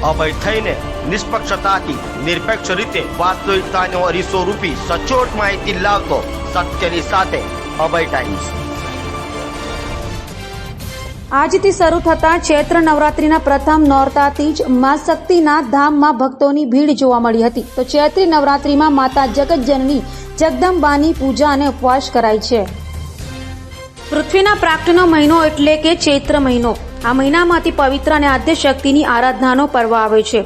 અભય થઈને નિષ્પક્ષતાથી નિરપેક્ષ રીતે વાસ્તવિકતાનો અરીસો રૂપી સચોટ માહિતી લાવતો સત્યની સાથે અભય ટાઈમ્સ। આજથી શરૂ થતા ચૈત્ર નવરાત્રિના પ્રથમ નોરતાથી જ મા શક્તિના ધામમાં ભક્તોની ભીડ જોવા મળી હતી। તો ચૈત્રી નવરાત્રિમાં માતા જગતજનની જગદંબાની પૂજા અને ઉપવાસ કરાય છે। પૃથ્વીના પ્રાગટ્યનો મહિનો એટલે કે ચૈત્ર મહિનો। આ મહિનામાંથી પવિત્ર અને આદ્ય શક્તિની આરાધનાનો પર્વ આવે છે।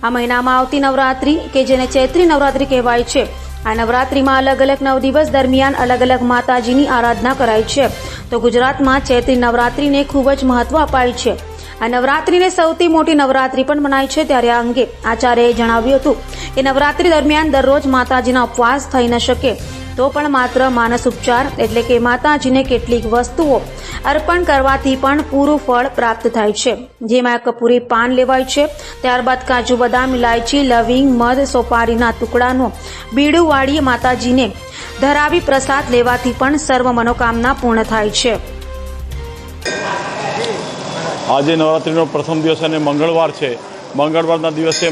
આ મહિનામાં આવતી નવરાત્રિ કે જેને ચૈત્રી નવરાત્રિ કહેવાય છે, આ નવરાત્રિમાં અલગ અલગ 9 દિવસ દરમિયાન અલગ અલગ માતાજીની આરાધના કરાય છે। તો ગુજરાતમાં ચૈત્રી નવરાત્રિને ખૂબ જ મહત્વ અપાય છે। આ નવરાત્રિને સૌથી મોટી નવરાત્રિ પણ મનાય છે। ત્યારે આ અંગે આચાર્યએ જણાવ્યું હતું કે નવરાત્રિ દરમિયાન દરરોજ માતાજીના ઉપવાસ થઈ ન શકે તો પણ માત્ર માનસ ઉપચાર એટલે કે માતાજીને કેટલીક વસ્તુઓ અર્પણ કરવાથી પણ પૂરું ફળ પ્રાપ્ત થાય છે। જેમાં કપૂરી પાન લેવાય છે, ત્યારબાદ કાજુ બદામ, ઇલાયચી, લવિંગ, મધ, સોપારીના ટુકડાનો બીડું વાળી માતાજીને ધરાવી પ્રસાદ લેવાથી પણ સર્વ મનોકામના પૂર્ણ થાય છે। આજે નવરાત્રિનો પ્રથમ દિવસ અને મંગળવાર છે। મંગળવારના દિવસે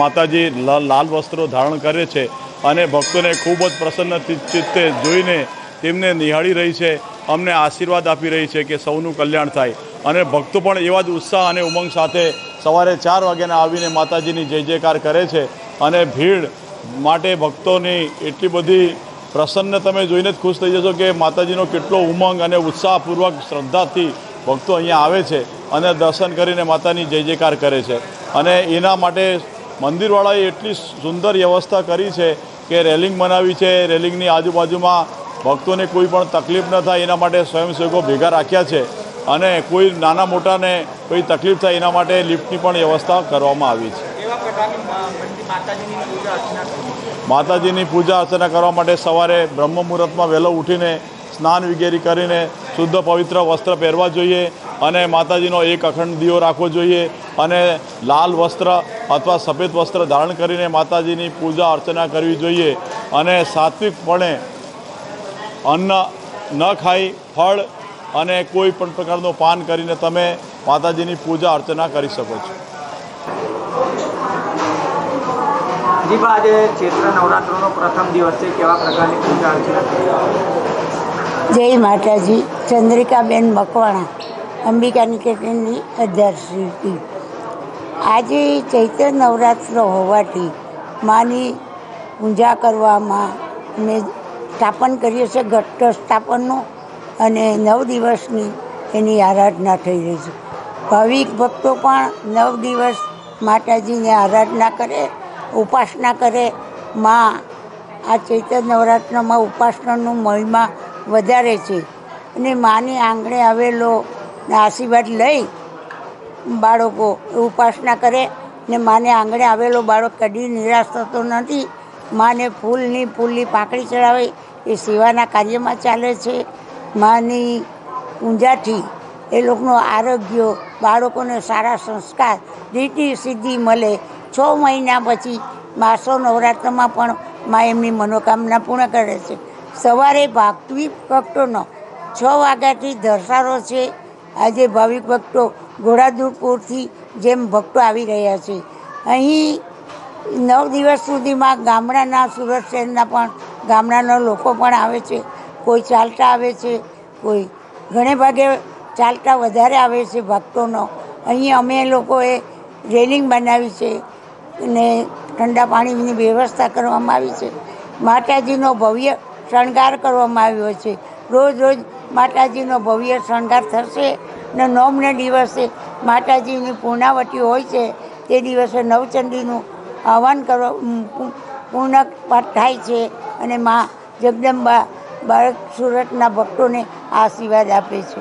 માતાજી લાલ વસ્ત્રો ધારણ કરે છે અને ભક્તોને ખૂબ જ પ્રસન્ન ચિત્તે જોઈને તેમને નિહાળી રહી છે, અમને આશીર્વાદ આપી રહી છે કે સૌનું કલ્યાણ થાય। અને ભક્તો પણ એવા જ ઉત્સાહ અને ઉમંગ સાથે સવારે 4 વાગ્યાના આવીને માતાજીની જય જયકાર કરે છે। અને ભીડ માટે ભક્તોની એટલી બધી પ્રસન્ન તમે જોઈને જ ખુશ થઈ જશો કે માતાજીનો કેટલો ઉમંગ અને ઉત્સાહપૂર્વક શ્રદ્ધાથી ભક્તો અહીંયા આવે છે અને દર્શન કરીને માતાની જય જયકાર કરે છે। અને એના માટે મંદિરવાળાએ એટલી સુંદર વ્યવસ્થા કરી છે કે રેલિંગ બનાવી છે। રેલિંગની આજુબાજુમાં ભક્તોને કોઈ પણ તકલીફ ન થાય એના માટે સ્વયંસેવકો ભેગા રાખ્યા છે અને કોઈ નાના મોટાને કોઈ તકલીફ થાય એના માટે લિફ્ટની પણ વ્યવસ્થા કરવામાં આવી છે। માતાજીની પૂજા અર્ચના કરવા માટે સવારે બ્રહ્મ મુહૂર્તમાં વહેલો ઉઠીને સ્નાન વગેરે કરીને શુદ્ધ પવિત્ર વસ્ત્ર પહેરવા જોઈએ અને માતાજીનો એક અખંડ દીવો રાખવો જોઈએ અને લાલ વસ્ત્ર અથવા સફેદ વસ્ત્ર ધારણ કરીને માતાજીની પૂજા અર્ચના કરવી જોઈએ અને સાત્વિકપણે અન્ન ન ખાઈ ફળ અને કોઈ પણ પ્રકારનું પાન કરીને તમે માતાજીની પૂજા અર્ચના કરી શકો છો। આજે ચૈત્ર નવરાત્રિનો પ્રથમ દિવસ છે, કેવા પ્રકારની પૂજા અર્ચના? જય માતાજી। ચંદ્રિકાબેન મકવાણા, અંબિકા નિકેતનની અધ્યક્ષશ્રી। આજે ચૈત્ર નવરાત્ર હોવાથી માની પૂજા કરવામાં અમે સ્થાપન કરીએ છીએ, ઘટ સ્થાપનનું, અને 9 દિવસની એની આરાધના થઈ રહી છે। ભાવિક ભક્તો પણ 9 દિવસ માતાજીની આરાધના કરે, ઉપાસના કરે। આ ચૈત્ર નવરાત્રમાં ઉપાસનાનું મહિમા વધારે છે અને માની આંગણે આવેલો આશીર્વાદ લઈ બાળકો ઉપાસના કરે ને માને આંગણે આવેલો બાળક કદી નિરાશ થતો નથી। માને ફૂલની પાંખડી ચડાવે એ સેવાના કાર્યમાં ચાલે છે। માની પૂજાથી એ લોકોનું આરોગ્ય, બાળકોને સારા સંસ્કાર, રીતિ સિદ્ધિ મળે। 6 મહિના પછી માસો નવરાત્રમાં પણ મા એમની મનોકામના પૂર્ણ કરે છે। સવારે ભાવિક ભક્તોનો 6 વાગ્યાથી ધસારો છે। આજે ભાવિક ભક્તો ઘોડાદુરપુરથી જેમ ભક્તો આવી રહ્યા છે। અહીં 9 દિવસ સુધીમાં ગામડાના, સુરત શહેરના પણ ગામડાના લોકો પણ આવે છે। કોઈ ચાલતા આવે છે, કોઈ ઘણે ભાગે ચાલતા વધારે આવે છે ભક્તોનો। અહીં અમે લોકોએ રેલિંગ બનાવી છે અને ઠંડા પાણીની વ્યવસ્થા કરવામાં આવી છે। માતાજીનો ભવ્ય શણગાર કરવામાં આવ્યો છે। રોજ માતાજીનો ભવ્ય શણગાર થશે ને 9મે દિવસે માતાજીની પૂર્ણાવતી હોય છે। તે દિવસે નવચંડીનું આહવાન પૂર્ણ પાઠ થાય છે અને મા જગદંબા સુરતના ભક્તોને આશીર્વાદ આપે છે।